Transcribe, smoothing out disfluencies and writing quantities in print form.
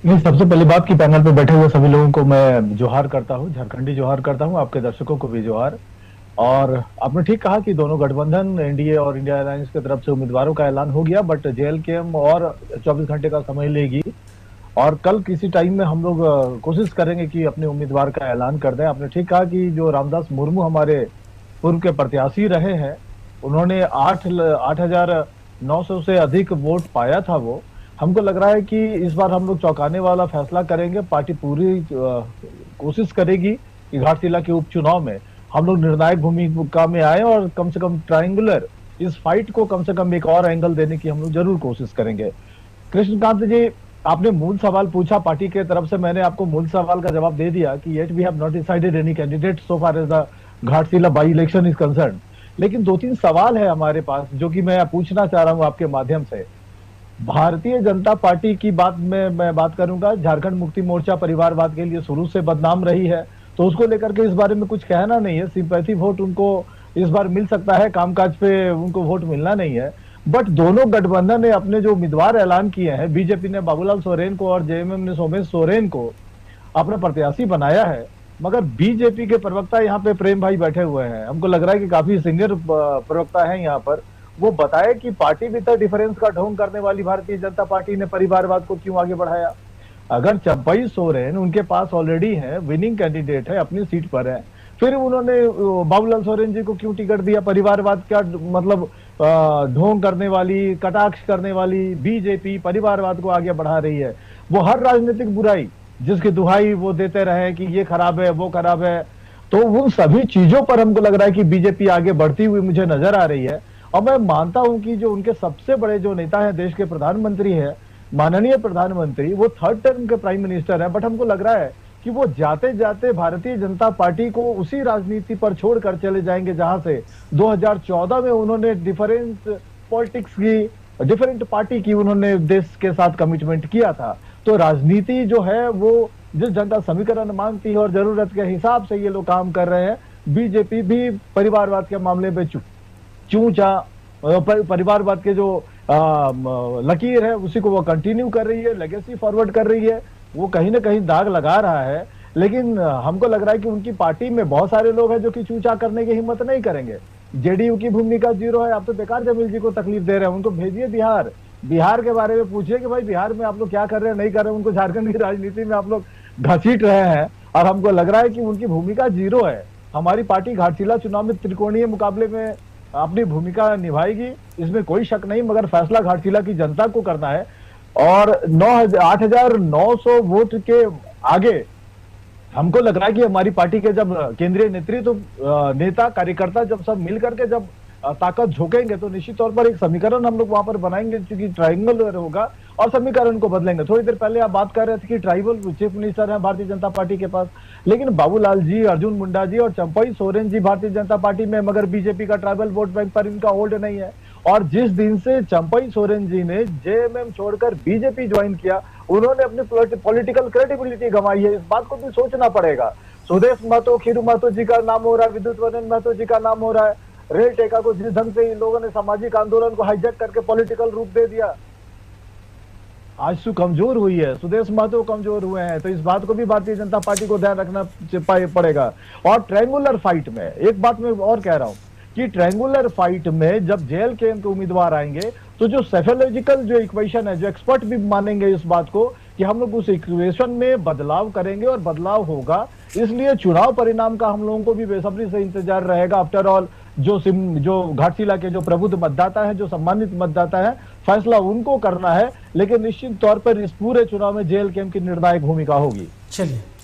नहीं, सबसे पहली बात की पैनल पे बैठे हुए सभी लोगों को मैं जोहार करता हूँ, झारखंडी जोहार करता हूँ, आपके दर्शकों को भी जोहार। और आपने ठीक कहा कि दोनों गठबंधन एनडीए और इंडिया अलायंस की तरफ से उम्मीदवारों का ऐलान हो गया, बट जेएलकेएम और 24 घंटे का समय लेगी। और कल किसी टाइम में हम लोग कोशिश करेंगे कि अपने उम्मीदवार का ऐलान कर दें। आपने ठीक कहा कि जो रामदास मुर्मू हमारे पूर्व के प्रत्याशी रहे हैं, उन्होंने 8,0900 से अधिक वोट पाया था। वो हमको लग रहा है कि इस बार हम लोग चौंकाने वाला फैसला करेंगे। पार्टी पूरी कोशिश करेगी कि घाटशिला के उपचुनाव में हम लोग निर्णायक भूमिका में आए और कम से कम ट्रायंगुलर इस फाइट को कम से कम एक और एंगल देने की हम लोग जरूर कोशिश करेंगे। कृष्णकांत जी, आपने मूल सवाल पूछा पार्टी के तरफ से, मैंने आपको मूल सवाल का जवाब दे दिया कि yet we have not decided any candidate so far as the Ghatshila by election is concern. लेकिन दो तीन सवाल है हमारे पास जो कि मैं पूछना चाह रहा हूं आपके माध्यम से। भारतीय जनता पार्टी की बात में मैं बात करूंगा, झारखंड मुक्ति मोर्चा परिवारवाद के लिए शुरू से बदनाम रही है, तो उसको लेकर के इस बारे में कुछ कहना नहीं है। सिंपैथी वोट उनको इस बार मिल सकता है, कामकाज पे उनको वोट मिलना नहीं है। बट दोनों गठबंधन ने अपने जो उम्मीदवार ऐलान किए हैं, बीजेपी ने बाबूलाल सोरेन को और जेएमएम ने सोमेश सोरेन को अपना प्रत्याशी बनाया है। मगर बीजेपी के प्रवक्ता यहाँ पे प्रेम भाई बैठे हुए हैं, हमको लग रहा है कि काफी सीनियर प्रवक्ता है यहाँ पर। वो बताए कि पार्टी भीतर डिफरेंस का ढोंग करने वाली भारतीय जनता पार्टी ने परिवारवाद को क्यों आगे बढ़ाया। अगर चंपई सोरेन उनके पास ऑलरेडी है, विनिंग कैंडिडेट है, अपनी सीट पर है, फिर उन्होंने बाबूलाल सोरेन जी को क्यों टिकट दिया। परिवारवाद क्या मतलब ढोंग करने वाली, कटाक्ष करने वाली बीजेपी परिवारवाद को आगे बढ़ा रही है। वो हर राजनीतिक बुराई जिसकी दुहाई वो देते रहे कि ये खराब है, वो खराब है, तो उन सभी चीजों पर हमको लग रहा है कि बीजेपी आगे बढ़ती हुई मुझे नजर आ रही है। और मैं मानता हूं कि जो उनके सबसे बड़े जो नेता है, देश के प्रधानमंत्री है, माननीय प्रधानमंत्री, वो थर्ड टर्म के प्राइम मिनिस्टर है, बट हमको लग रहा है कि वो जाते जाते भारतीय जनता पार्टी को उसी राजनीति पर छोड़कर चले जाएंगे जहां से 2014 में उन्होंने डिफरेंट पॉलिटिक्स की, डिफरेंट पार्टी की उन्होंने देश के साथ कमिटमेंट किया था। तो राजनीति जो है वो जिस जनता समीकरण मांगती है और जरूरत के हिसाब से ये लोग काम कर रहे हैं। बीजेपी भी परिवारवाद के मामले में चूचा परिवारवाद के जो लकीर है उसी को वो कंटिन्यू कर रही है, लेगेसी फॉरवर्ड कर रही है। वो कहीं ना कहीं दाग लगा रहा है। लेकिन हमको लग रहा है कि उनकी पार्टी में बहुत सारे लोग हैं जो कि चूचा करने की हिम्मत नहीं करेंगे। जेडीयू की भूमिका जीरो है। आप तो बेकार जमील जी को तकलीफ दे रहे हैं, उनको भेजिए बिहार, बिहार के बारे में पूछिए कि भाई बिहार में आप लोग क्या कर रहे हैं, नहीं कर रहे हैं। उनको झारखंड की राजनीति में आप लोग घसीट रहे हैं और हमको लग रहा है कि उनकी भूमिका जीरो है। हमारी पार्टी घाटशिला चुनाव में त्रिकोणीय मुकाबले में अपनी भूमिका निभाएगी, इसमें कोई शक नहीं, मगर फैसला घाटशिला की जनता को करना है। और 8,900 वोट के आगे हमको लग रहा है कि हमारी पार्टी के जब केंद्रीय नेतृत्व, नेता कार्यकर्ता जब सब मिल करके जब ताकत झोंकेंगे तो निश्चित तौर पर एक समीकरण हम लोग वहां पर बनाएंगे, क्योंकि ट्रायंगल होगा और समीकरण को बदलेंगे। थोड़ी देर पहले आप बात कर रहे थे कि ट्राइबल चीफ मिनिस्टर है भारतीय जनता पार्टी के पास, लेकिन बाबूलाल जी, अर्जुन मुंडा जी और चंपई सोरेन जी भारतीय जनता पार्टी में, मगर बीजेपी का ट्राइबल वोट बैंक पर इनका होल्ड नहीं है। और जिस दिन से चंपई सोरेन जी ने जेएमएम छोड़कर बीजेपी ज्वाइन किया, उन्होंने अपनी पॉलिटिकल क्रेडिबिलिटी गंवाई है। इस बात को भी सोचना पड़ेगा। सुदेश महतो, खीरू महतो जी का नाम हो रहा है, विद्युत वर्धन महतो जी का नाम हो रहा है। रेल टेका को जिस ढंग से इन लोगों ने सामाजिक आंदोलन को हाईजैक करके पॉलिटिकल रूप दे दिया, आजसू कमजोर हुई है, सुदेश महतो कमजोर हुए हैं। तो इस बात को भी भारतीय जनता पार्टी को ध्यान रखना पड़ेगा। और ट्रायंगुलर फाइट में एक बात मैं और कह रहा हूं कि ट्रायंगुलर फाइट में जब जेएलकेएम के उम्मीदवार आएंगे तो जो सेफोलॉजिकल जो इक्वेशन है, जो एक्सपर्ट भी मानेंगे इस बात को कि हम लोग उस इक्वेशन में बदलाव करेंगे और बदलाव होगा। इसलिए चुनाव परिणाम का हम लोगों को भी बेसब्री से इंतजार रहेगा। आफ्टर ऑल जो घाटशिला के जो प्रबुद्ध मतदाता है, जो सम्मानित मतदाता है, फैसला उनको करना है। लेकिन निश्चित तौर पर इस पूरे चुनाव में जेएलकेएम की निर्णायक भूमिका होगी। चलिए।